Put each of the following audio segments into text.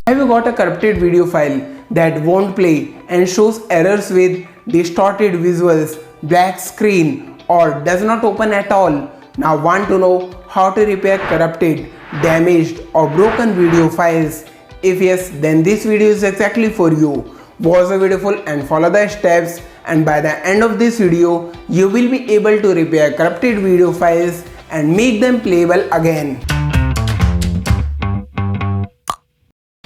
Have you got a corrupted video file that won't play and shows errors with distorted visuals, black screen, or does not open at all? Now want to know how to repair corrupted, damaged or broken video files? If yes, then this video is exactly for you. Watch the video full and follow the steps, and by the end of this video, you will be able to repair corrupted video files and make them playable again.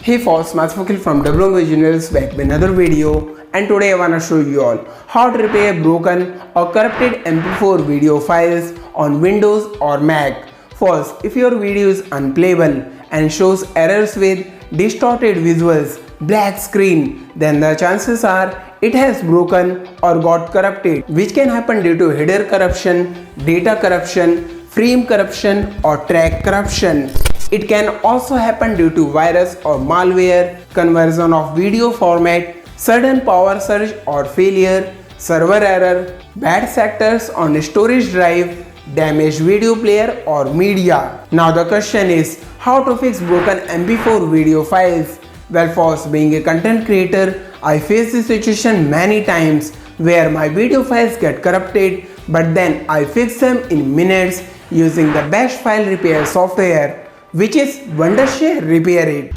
Hey folks, Mathfokil from WMOJuniors back with another video, and today I wanna show you all how to repair broken or corrupted MP4 video files on Windows or Mac. First, if your video is unplayable and shows errors with distorted visuals, black screen, then the chances are it has broken or got corrupted, which can happen due to header corruption, data corruption, frame corruption or track corruption. It can also happen due to virus or malware, conversion of video format, sudden power surge or failure, server error, bad sectors on storage drive, damaged video player or media. Now the question is, how to fix broken MP4 video files? Well, first, being a content creator, I face this situation many times where my video files get corrupted, but then I fix them in minutes using the best file repair software, which is Wondershare Repairit.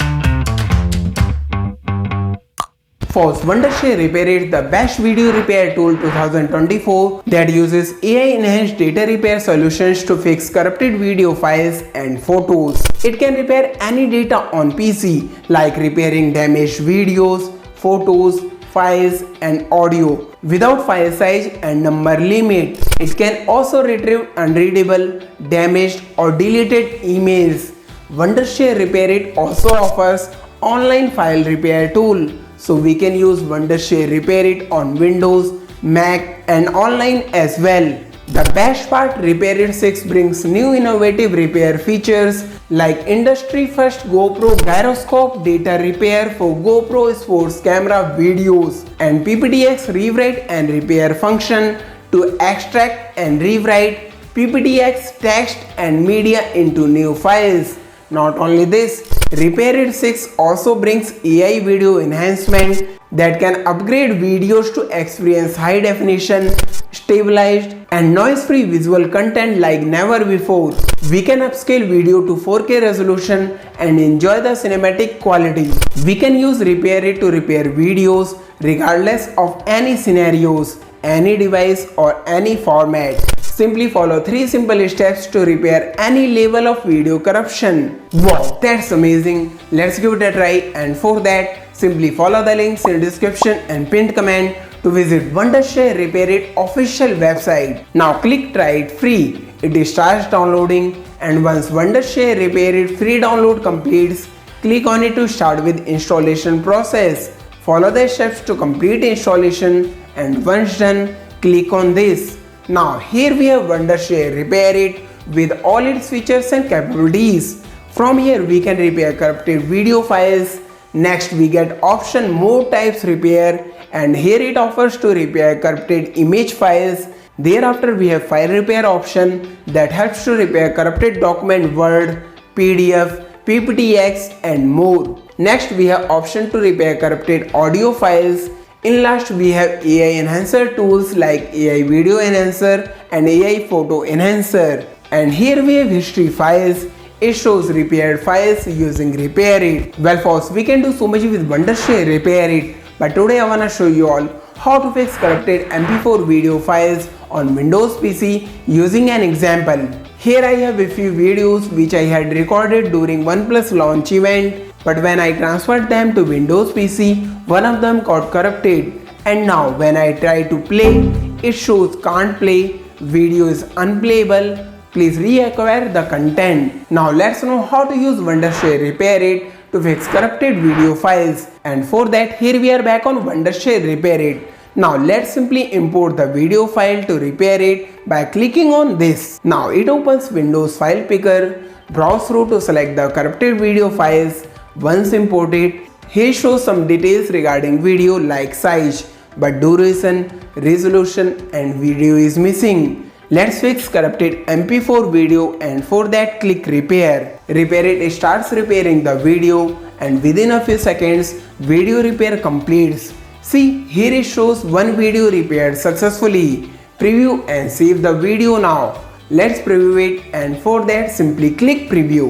First, Wondershare Repairit, the best video repair tool 2024 that uses AI-enhanced data repair solutions to fix corrupted video files and photos. It can repair any data on PC, like repairing damaged videos, photos, files and audio without file size and number limit. It can also retrieve unreadable, damaged or deleted emails. Wondershare Repairit also offers online file repair tool, so we can use Wondershare Repairit on Windows, Mac and online as well. The best part, Repairit 6 brings new innovative repair features like industry first GoPro Gyroscope data repair for GoPro sports camera videos and PPTX rewrite and repair function to extract and rewrite PPTX text and media into new files. Not only this, Repairit 6 also brings AI video enhancement that can upgrade videos to experience high definition, stabilized and noise-free visual content like never before. We can upscale video to 4K resolution and enjoy the cinematic quality. We can use Repairit to repair videos regardless of any scenarios, any device or any format. Simply follow 3 simple steps to repair any level of video corruption. Wow, that's amazing. Let's give it a try, and for that, simply follow the links in the description and pinned comment to visit Wondershare Repairit official website. Now click try it free. It starts downloading, and once Wondershare Repairit free download completes, click on it to start with installation process. Follow the steps to complete installation, and once done, click on this. Now here we have Wondershare Repairit with all its features and capabilities. From here we can repair corrupted video files. Next we get option more types repair, and here it offers to repair corrupted image files. Thereafter we have file repair option that helps to repair corrupted document Word, PDF, PPTX and more. Next we have option to repair corrupted audio files. In last we have AI enhancer tools like AI video enhancer and AI photo enhancer. And here we have history files. It shows repaired files using Repairit. Well folks, we can do so much with Wondershare Repairit, but today I wanna show you all how to fix corrupted MP4 video files on Windows PC using an example. Here I have a few videos which I had recorded during OnePlus launch event, but when I transferred them to Windows PC, one of them got corrupted, and now when I try to play, it shows can't play, video is unplayable, please reacquire the content. Now let's know how to use Wondershare Repairit to fix corrupted video files, and for that here we are back on Wondershare Repairit. Now let's simply import the video file to Repairit by clicking on this. Now it opens Windows file picker, browse through to select the corrupted video files. Once imported, here shows some details regarding video like size, but duration, resolution and video is missing. Let's fix corrupted MP4 video, and for that click repair. Repairit starts repairing the video and within a few seconds video repair completes. See, here it shows one video repaired successfully. Preview and save the video now. Let's preview it, and for that simply click preview.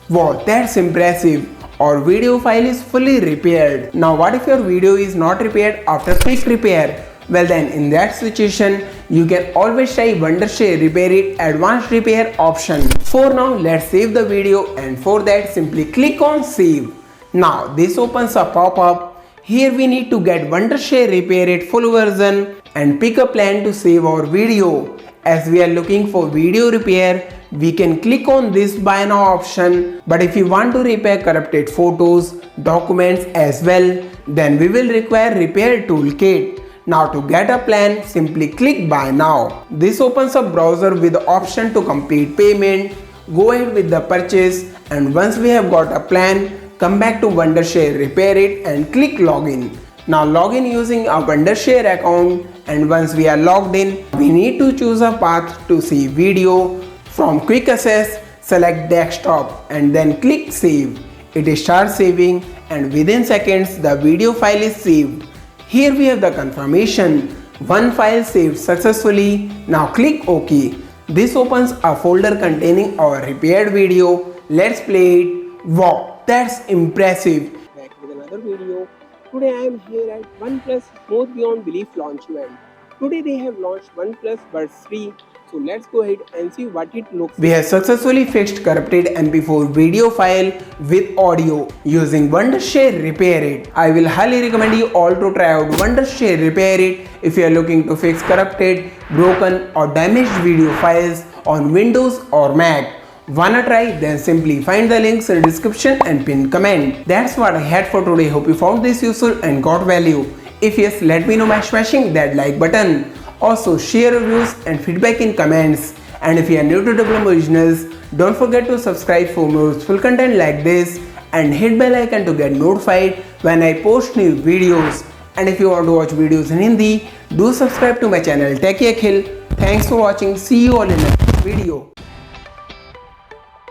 Wow, that's impressive. Our video file is fully repaired. Now what if your video is not repaired after quick repair? Well then, in that situation, you can always try Wondershare Repairit Advanced Repair option. For now, let's save the video, and for that simply click on save. Now this opens a pop-up. Here we need to get Wondershare Repairit full version and pick a plan to save our video. As we are looking for video repair, we can click on this buy now option, but if you want to repair corrupted photos, documents as well, then we will require repair toolkit. Now to get a plan, simply click buy now. This opens a browser with the option to complete payment. Go ahead with the purchase, and once we have got a plan, come back to Wondershare Repairit and click login. Now log in using a Wondershare account, and once we are logged in, we need to choose a path to see video. From quick access, select desktop and then click save. It starts saving, and within seconds the video file is saved. Here we have the confirmation. One file saved successfully. Now click OK. This opens a folder containing our repaired video. Let's play it. Wow, that's impressive. Back with another video. Today I am here at OnePlus Smooth Beyond Belief launch event. Today they have launched OnePlus Buds 3. So let's go ahead and see what it looks like. We have successfully fixed corrupted MP4 video file with audio using Wondershare Repairit. I will highly recommend you all to try out Wondershare Repairit if you are looking to fix corrupted, broken or damaged video files on Windows or Mac. Wanna try? Then simply find the links in the description and pinned comment. That's what I had for today. Hope you found this useful and got value. If yes, let me know by smashing that like button. Also share reviews and feedback in comments. And if you are new to WM Originals, don't forget to subscribe for more useful content like this and hit bell icon to get notified when I post new videos. And if you want to watch videos in Hindi, do subscribe to my channel Techie Akhil. Thanks for watching. See you all in the next video.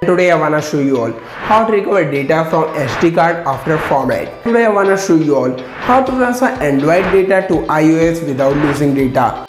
Today I wanna show you all how to recover data from SD card after format. Today I wanna show you all how to transfer Android data to iOS without losing data.